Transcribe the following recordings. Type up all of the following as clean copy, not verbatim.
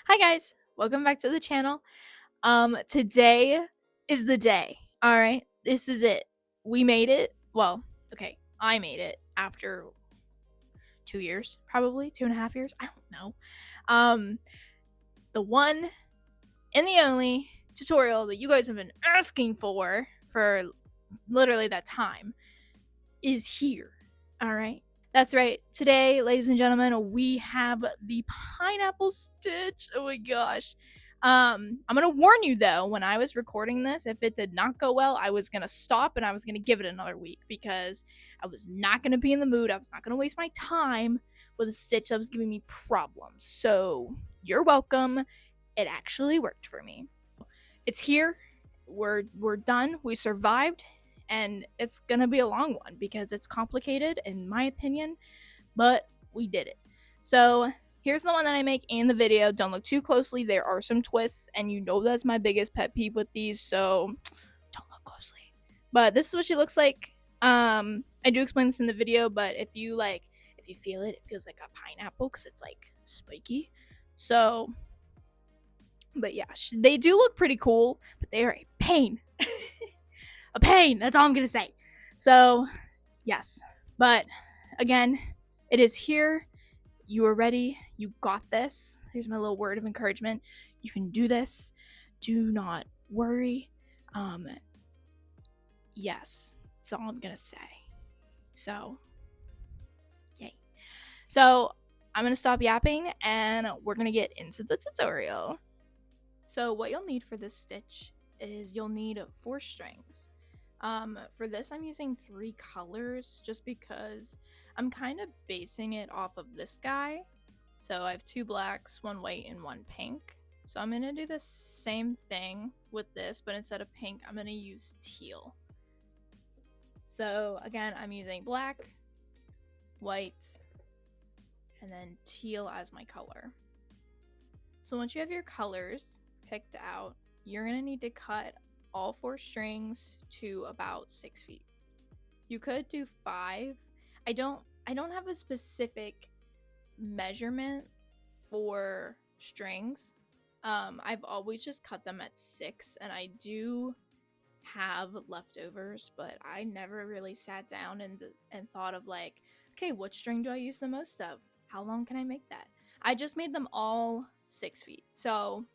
Hi guys, welcome back to the channel. Today is the day. All right, this is it. We made it. Well, okay, I made it after 2 years, probably 2.5 years. I don't know. Um, the one and the only tutorial that you guys have been asking for literally that time is here. All right. That's right. Today, ladies and gentlemen, we have the pineapple stitch. Oh my gosh. I'm gonna warn you though, when I was recording this, if it did not go well, I was gonna stop and I was gonna give it another week because I was not gonna be in the mood. I was not gonna waste my time with a stitch that was giving me problems. So you're welcome. It actually worked for me. It's here. We're done. We survived, and it's gonna be a long one because it's complicated in my opinion, but we did it. So here's the one that I make in the video. Don't look too closely. There are some twists, and you know that's my biggest pet peeve with these, so don't look closely. But this is what she looks like. I do explain this in the video, but if you feel it, it feels like a pineapple because it's like spiky. So but yeah, they do look pretty cool, but they are a pain. A pain. That's all I'm gonna say. So, yes. But again, it is here. You are ready. You got this. Here's my little word of encouragement. You can do this. Do not worry. Yes. That's all I'm gonna say. So, yay. So, I'm gonna stop yapping and we're gonna get into the tutorial. So what you'll need for this stitch is you'll need 4 strings. For this I'm using 3 colors just because I'm kind of basing it off of this guy. So I have 2 blacks, 1 white, and 1 pink. So I'm going to do the same thing with this, but instead of pink I'm going to use teal. So again, I'm using black, white, and then teal as my color. So once you have your colors picked out, you're gonna need to cut all 4 strings to about 6 feet. You could do 5. I don't have a specific measurement for strings. I've always just cut them at 6, and I do have leftovers, but I never really sat down and thought of like, okay, what string do I use the most of? How long can I make that? I just made them all 6 feet. So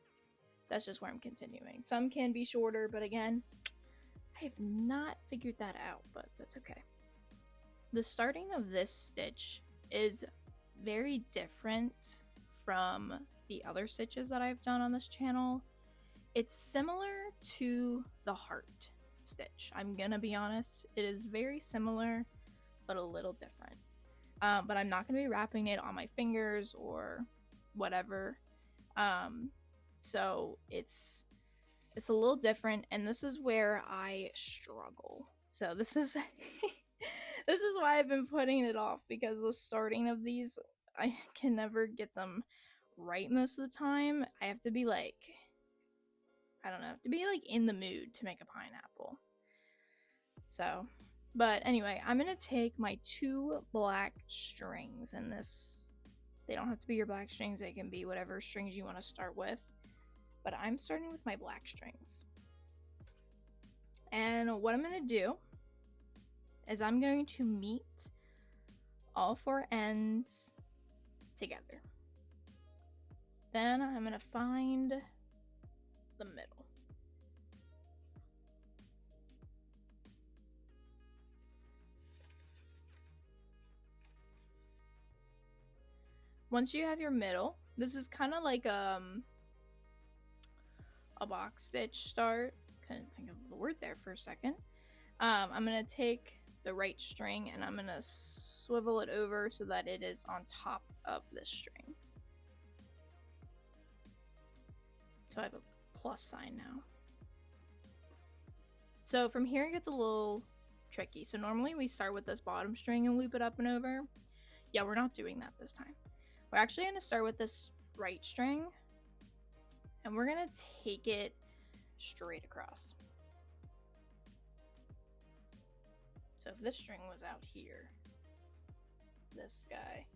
that's just where I'm continuing. Some can be shorter, but again, I have not figured that out, but that's okay. The starting of this stitch is very different from the other stitches that I've done on this channel. It's similar to the heart stitch. I'm gonna be honest. It is very similar, but a little different. But I'm not gonna be wrapping it on my fingers or whatever. So it's a little different, and this is where I struggle. So this is this is why I've been putting it off, because the starting of these, I can never get them right most of the time. I have to be like, I don't know, to be like in the mood to make a pineapple. So, but anyway, I'm gonna take my 2 black strings, and this, they don't have to be your black strings, they can be whatever strings you want to start with. But I'm starting with my black strings. And what I'm going to do is I'm going to meet all 4 ends together. Then I'm going to find the middle. Once you have your middle, this is kind of like a box stitch start. Couldn't think of the word there for a second. I'm going to take the right string and I'm going to swivel it over so that it is on top of this string. So I have a plus sign now. So from here it gets a little tricky. So normally we start with this bottom string and loop it up and over. Yeah, we're not doing that this time. We're actually going to start with this right string and we're going to take it straight across. So if this string was out here, this guy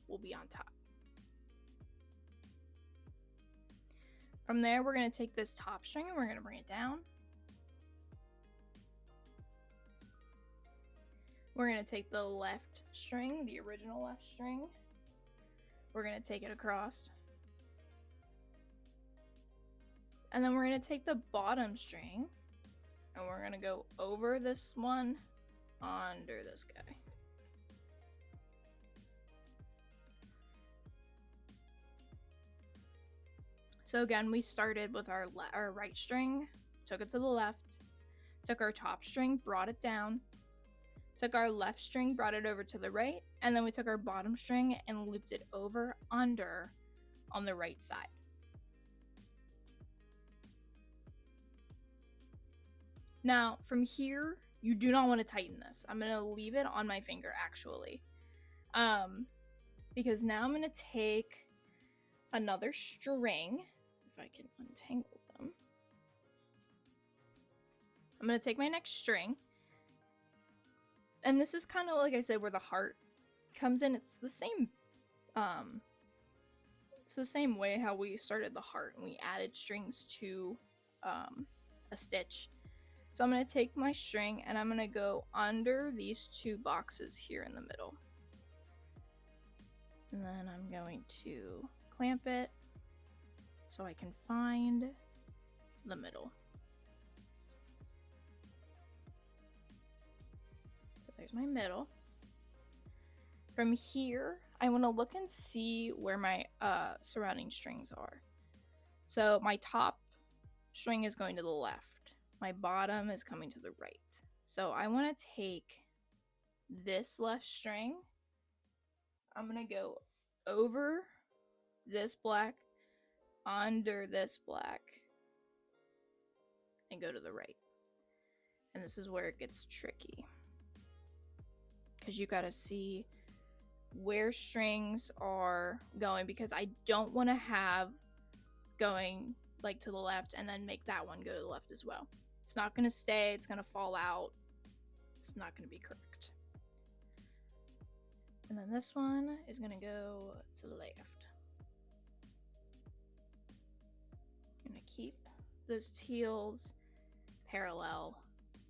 will be on top. From there, we're going to take this top string and we're going to bring it down. We're going to take the left string, the original left string. We're going to take it across. And then we're going to take the bottom string and we're going to go over this one, under this guy. So again, we started with our right string, took it to the left, took our top string, brought it down, took our left string, brought it over to the right, and then we took our bottom string and looped it over under on the right side. Now, from here, you do not want to tighten this. I'm going to leave it on my finger, actually. Because now I'm going to take another string, if I can untangle them. I'm going to take my next string. And this is kind of, like I said, where the heart comes in. It's the same way how we started the heart and we added strings to a stitch. So I'm going to take my string and I'm going to go under these two boxes here in the middle. And then I'm going to clamp it so I can find the middle. So there's my middle. From here, I want to look and see where my surrounding strings are. So my top string is going to the left. My bottom is coming to the right. So I want to take this left string. I'm going to go over this black, under this black, and go to the right. And this is where it gets tricky, because you got to see where strings are going, because I don't want to have going like to the left and then make that one go to the left as well. It's not going to stay, it's going to fall out, it's not going to be correct. And then this one is going to go to the left. I'm going to keep those teals parallel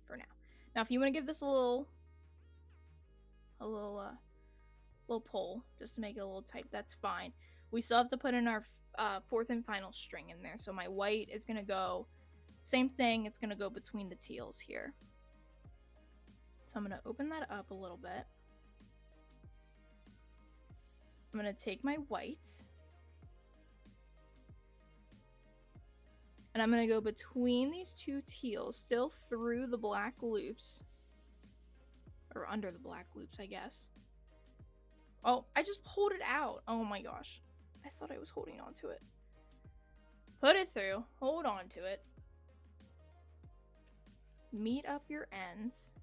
for now. Now if you want to give this a little pull just to make it a little tight, that's fine. We still have to put in our fourth and final string in there. So my white is going to go, same thing, it's going to go between the teals here. So I'm going to open that up a little bit. I'm going to take my white and I'm going to go between these two teals, still through the black loops, or under the black loops, I guess. Oh, I just pulled it out. Oh my gosh. I thought I was holding on to it. Put it through. Hold on to it. Meet up your ends.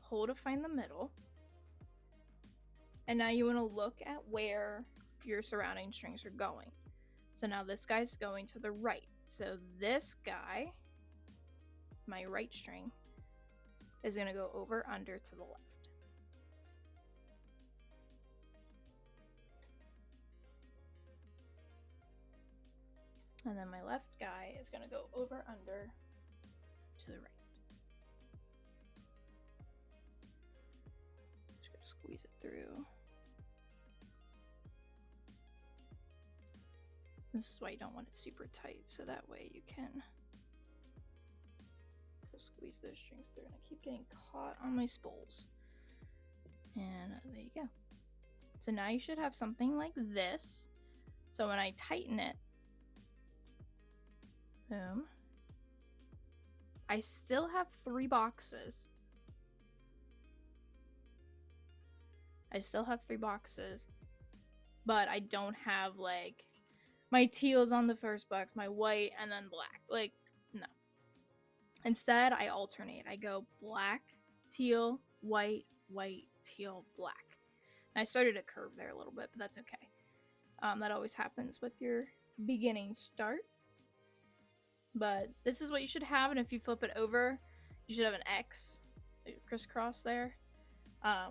Pull to find the middle. And now you want to look at where your surrounding strings are going. So now this guy's going to the right. So this guy, my right string, is going to go over under to the left. And then my left guy is going to go over under to the right. Just going to squeeze it through. This is why you don't want it super tight, so that way you can squeeze those strings through. And I keep getting caught on my spools. And there you go. So now you should have something like this. So when I tighten it, boom, I still have 3 boxes. But I don't have like my teals on the first box, my white, and then black. Like, no. Instead, I alternate. I go black, teal, white, white, teal, black. And I started a curve there a little bit, but that's okay. That always happens with your beginning start. But this is what you should have, and if you flip it over, you should have an X, a crisscross there,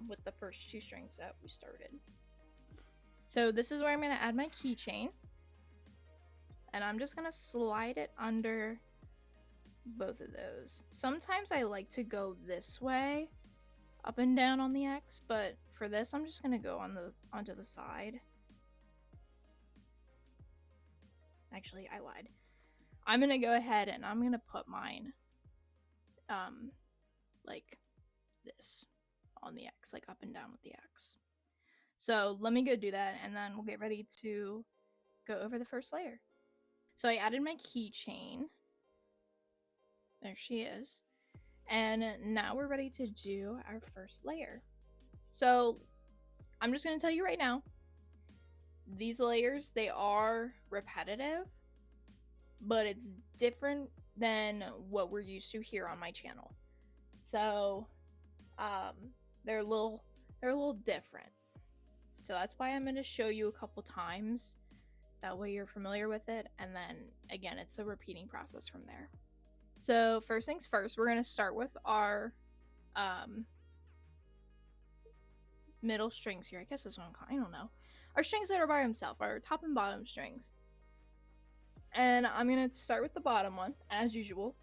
with the first 2 strings that we started. So this is where I'm going to add my keychain. And I'm just gonna slide it under both of those. Sometimes I like to go this way, up and down on the X, but for this I'm just gonna go onto the side. Actually, I lied. I'm gonna go ahead and I'm gonna put mine like this on the X, like up and down with the X. So let me go do that, and then we'll get ready to go over the first layer. So I added my keychain. There she is. And now we're ready to do our first layer. So I'm just going to tell you right now, these layers, they are repetitive, but it's different than what we're used to here on my channel. So they're a little different. So that's why I'm going to show you a couple times. That way you're familiar with it. And then again, it's a repeating process from there. So first things first, we're going to start with our middle strings here. I guess this one, I don't know. Our strings that are by themselves, our top and bottom strings. And I'm going to start with the bottom one, as usual.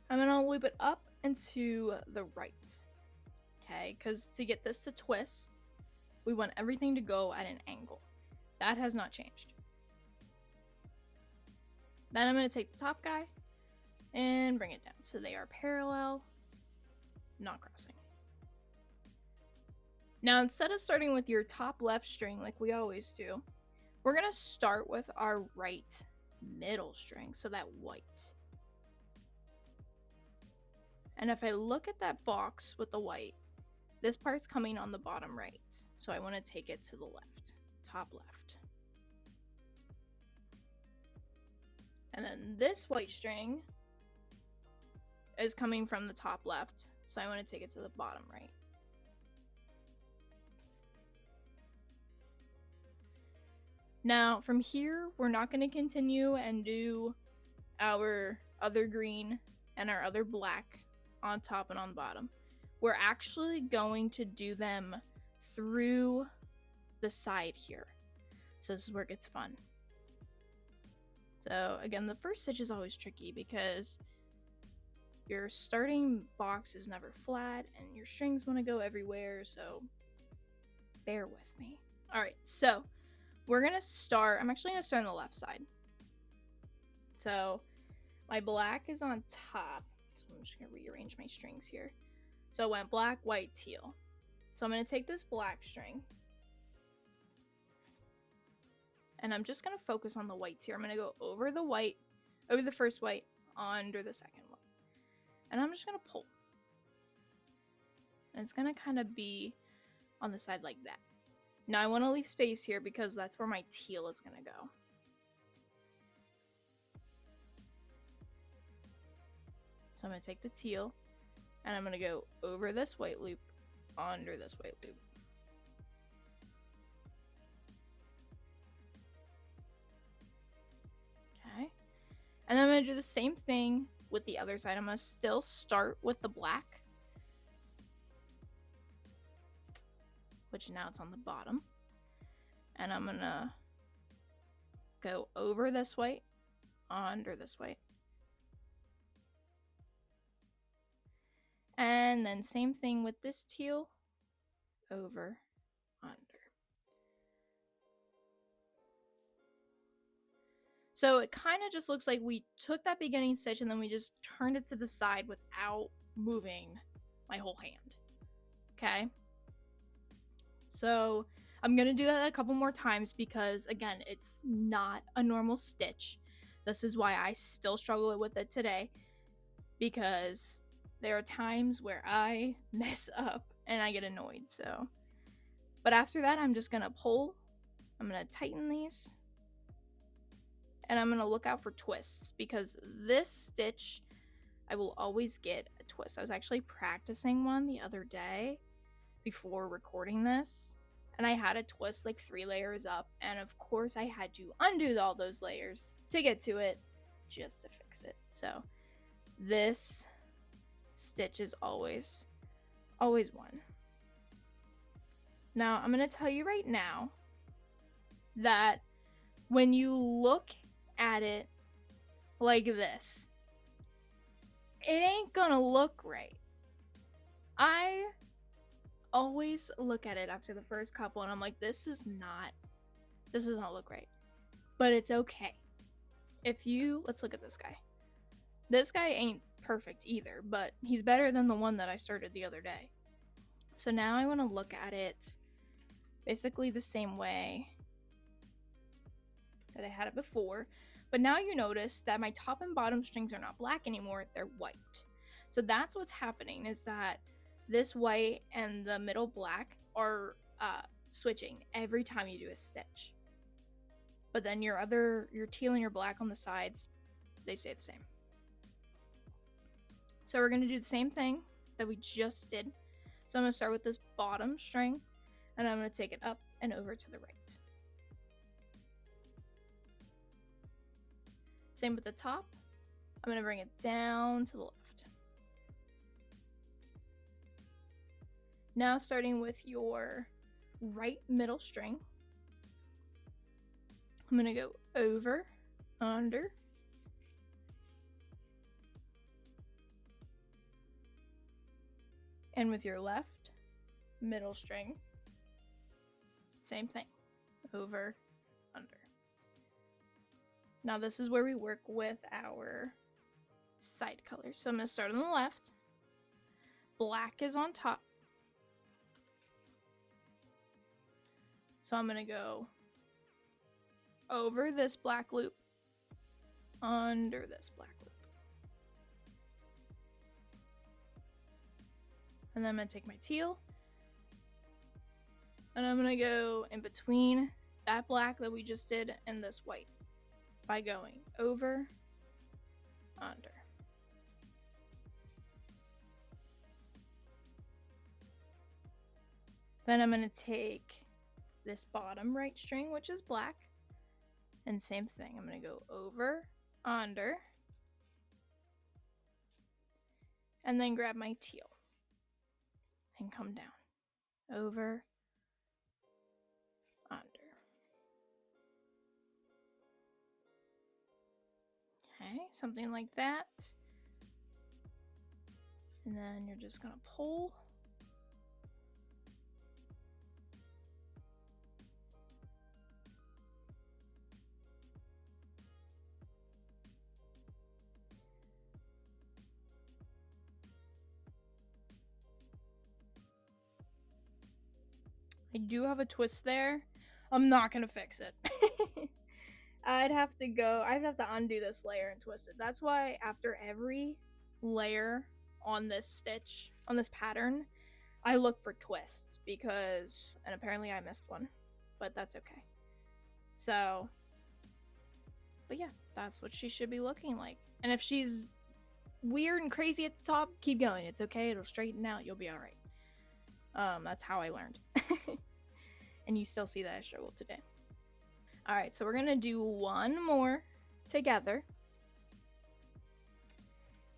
I'm going to loop it up and to the right. Okay, because to get this to twist, we want everything to go at an angle. That has not changed. Then I'm going to take the top guy and bring it down so they are parallel, not crossing. Now, instead of starting with your top left string like we always do, we're going to start with our right middle string, so that white. And if I look at that box with the white, this part's coming on the bottom right. So I want to take it to the left, top left. And then this white string is coming from the top left. So I want to take it to the bottom right. Now from here, we're not going to continue and do our other green and our other black on top and on the bottom. We're actually going to do them through the side here. So this is where it gets fun. So again, the first stitch is always tricky because your starting box is never flat and your strings want to go everywhere, so bear with me. All right, so we're gonna start, I'm actually gonna start on the left side. So my black is on top, so I'm just gonna rearrange my strings here. So it went black, white, teal. So I'm gonna take this black string and I'm just gonna focus on the whites here. I'm gonna go over the white, over the first white, under the second one. And I'm just gonna pull. And it's gonna kind of be on the side like that. Now I wanna leave space here because that's where my teal is gonna go. So I'm gonna take the teal and I'm gonna go over this white loop, under this white loop. Okay. And then I'm gonna do the same thing with the other side. I'm gonna still start with the black, which now it's on the bottom. And I'm gonna go over this white, under this white. And then same thing with this teal, over, under. So it kind of just looks like we took that beginning stitch and then we just turned it to the side without moving my whole hand. Okay. So I'm going to do that a couple more times because again, it's not a normal stitch. This is why I still struggle with it today, because there are times where I mess up and I get annoyed. So, but after that, I'm just going to pull. I'm going to tighten these. And I'm going to look out for twists because this stitch, I will always get a twist. I was actually practicing one the other day before recording this. And I had a twist like 3 layers up. And of course, I had to undo all those layers to get to it just to fix it. So this stitch is always one. Now, I'm going to tell you right now that when you look at it like this, it ain't gonna look right. I always look at it after the first couple and I'm like, this does not look right. But it's okay. Let's look at this guy. This guy ain't perfect either, but he's better than the one that I started the other day. So now I want to look at it basically the same way that I had it before. But now you notice that my top and bottom strings are not black anymore, they're white. So that's what's happening, is that this white and the middle black are switching every time you do a stitch. But then your teal and your black on the sides, they stay the same. So we're going to do the same thing that we just did. So I'm going to start with this bottom string, and I'm going to take it up and over to the right. Same with the top. I'm going to bring it down to the left. Now starting with your right middle string, I'm going to go over, under, and with your left middle string, same thing, over, under. Now this is where we work with our side colors. So I'm going to start on the left. Black is on top. So I'm going to go over this black loop, under this black loop. And then I'm going to take my teal, and I'm going to go in between that black that we just did and this white by going over, under. Then I'm going to take this bottom right string, which is black, and same thing. I'm going to go over, under, and then grab my teal and come down, over, under. Okay, something like that. And then you're just going to pull. I do have a twist there. I'm not gonna fix it. I'd have to undo this layer and twist it. That's why after every layer on this stitch, on this pattern, I look for twists and apparently I missed one, but that's okay. So, but yeah, that's what she should be looking like. And if she's weird and crazy at the top, keep going. It's okay. It'll straighten out. You'll be all right. That's how I learned. And you still see that I struggled today. All right, so we're gonna do one more together.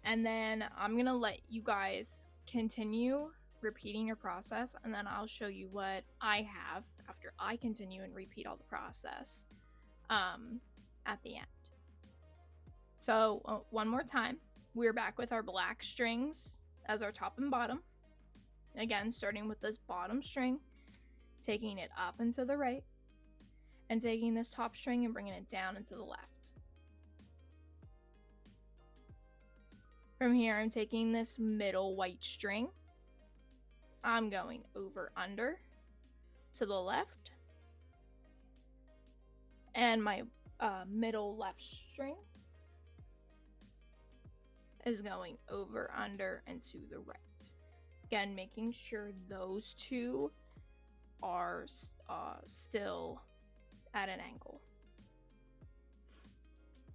And then I'm gonna let you guys continue repeating your process, and then I'll show you what I have after I continue and repeat all the process at the end. So one more time, we're back with our black strings as our top and bottom. Again, starting with this bottom string, taking it up and to the right, and taking this top string and bringing it down and to the left. From here, I'm taking this middle white string. I'm going over, under, to the left, and my middle left string is going over, under, and to the right. Again, making sure those two are still at an angle.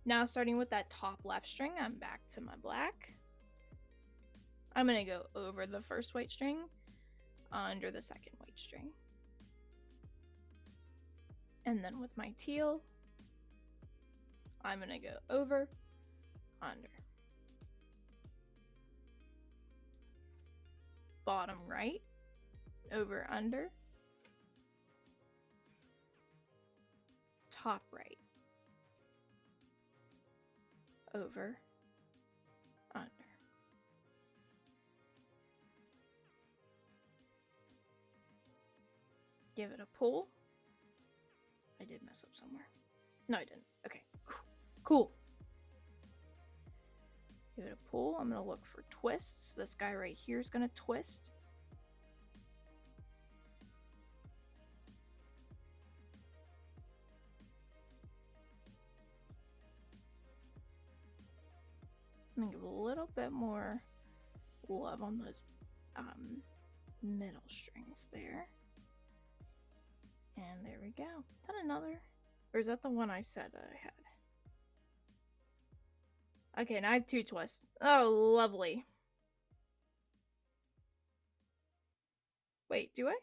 Now starting with that top left string, I'm back to my black. I'm going to go over the first white string, under the second white string. And then with my teal, I'm going to go over, under. Bottom right, over, under. Top right, over, under. Give it a pull. I did mess up somewhere. No, I didn't. Okay, cool. Give it a pull. I'm gonna look for twists. This guy right here is gonna twist. I'm gonna give a little bit more love on those middle strings there. And there we go. Is that another? Or is that the one I said that I had? Okay, now I have 2 twists. Oh, lovely. Wait, do I?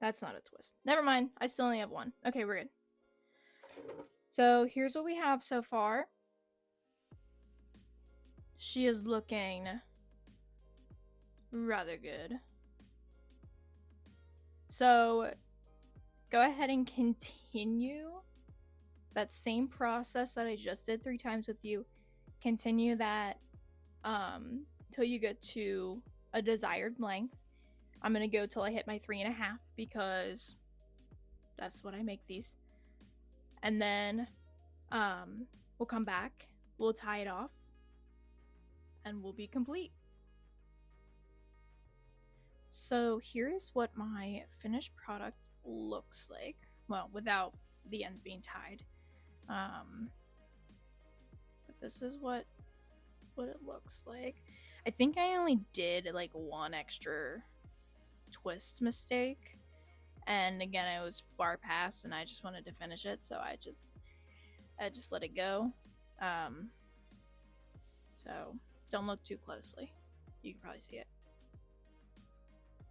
That's not a twist. Never mind. I still only have 1. Okay, we're good. So here's what we have so far. She is looking rather good. So go ahead and continue that same process that I just did 3 times with you. Continue that till you get to a desired length. I'm gonna go till I hit my 3.5 because that's what I make these. And then we'll come back, we'll tie it off, and we'll be complete. So here is what my finished product looks like. Well, without the ends being tied. But this is what it looks like. I think I only did like 1 extra twist mistake. And again, I was far past and I just wanted to finish it, so I just let it go. So don't look too closely. You can probably see it.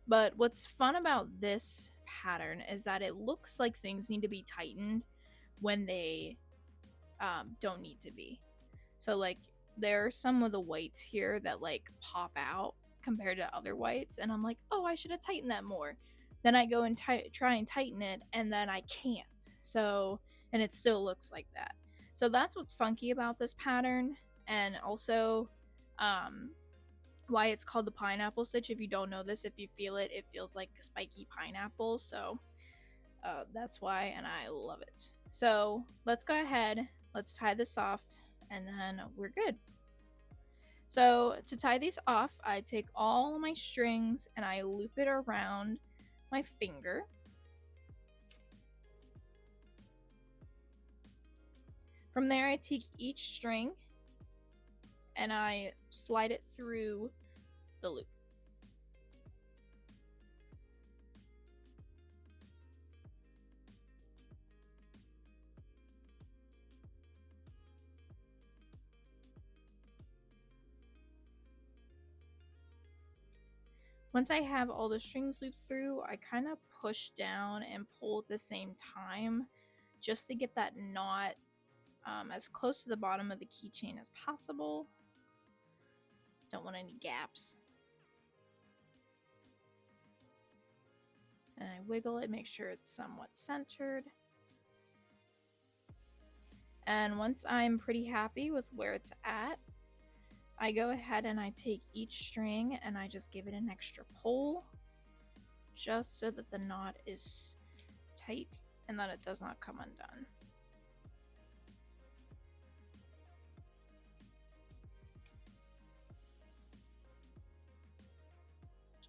But what's fun about this pattern is that it looks like things need to be tightened when they don't need to be. So like there are some of the whites here that like pop out compared to other whites, and I'm like, oh, I should have tightened that more. Then I go and try and tighten it, and then I can't. So, and it still looks like that. So that's what's funky about this pattern, and also why it's called the pineapple stitch. If you don't know this, if you feel it, it feels like a spiky pineapple. So that's why, and I love it. So let's go ahead, let's tie this off, and then we're good. So to tie these off, I take all my strings and I loop it around my finger. From there, I take each string and I slide it through the loop. Once I have all the strings looped through, I kind of push down and pull at the same time just to get that knot as close to the bottom of the keychain as possible. Don't want any gaps. And I wiggle it, make sure it's somewhat centered. And once I'm pretty happy with where it's at, I go ahead and I take each string and I just give it an extra pull just so that the knot is tight and that it does not come undone.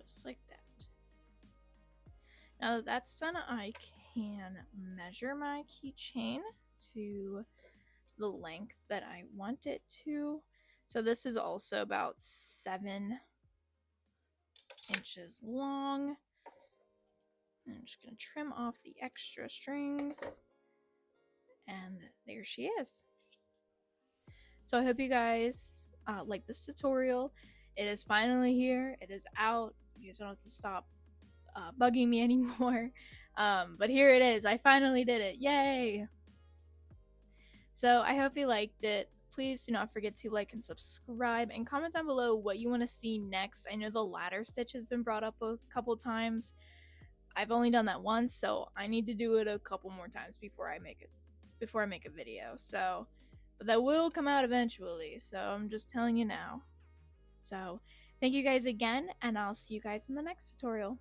Just like that. Now that that's done, I can measure my keychain to the length that I want it to. So this is also about 7 inches long. And I'm just going to trim off the extra strings. And there she is. So I hope you guys like this tutorial. It is finally here. It is out. You guys don't have to stop bugging me anymore. But here it is. I finally did it. Yay! So I hope you liked it. Please do not forget to like and subscribe and comment down below what you want to see next. I know the ladder stitch has been brought up a couple times. I've only done that once, so I need to do it a couple more times before I make a video. So but that will come out eventually, so I'm just telling you now. So thank you guys again, and I'll see you guys in the next tutorial.